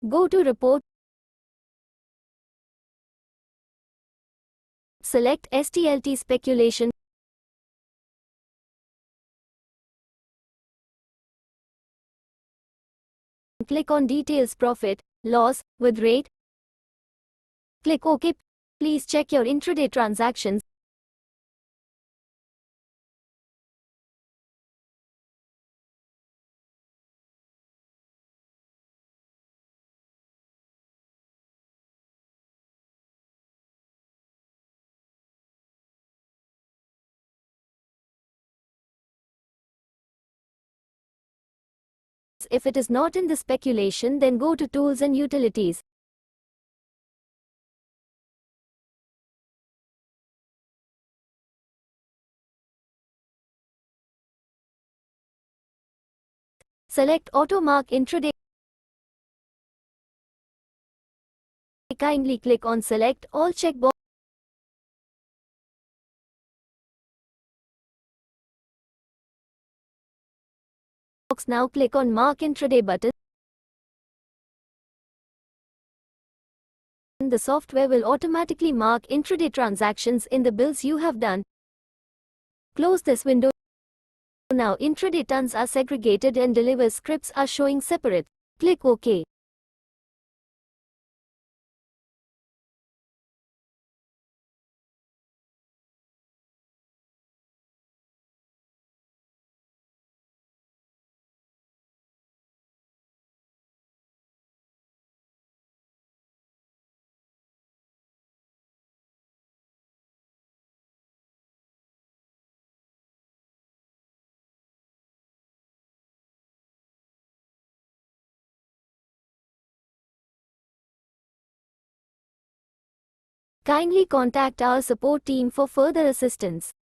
Go to Report. Select STLT Speculation. Click on Details Profit, Loss, with Rate. Click OK. Please check your intraday transactions. If it is not in the speculation, then go to Tools and Utilities. Select Auto Mark Intraday. Kindly click on Select All checkbox. Now click on Mark Intraday button. The software will automatically mark intraday transactions in the bills you have done. Close this window. Now intraday tons are segregated and deliver scripts are showing separate. Click OK. Kindly contact our support team for further assistance.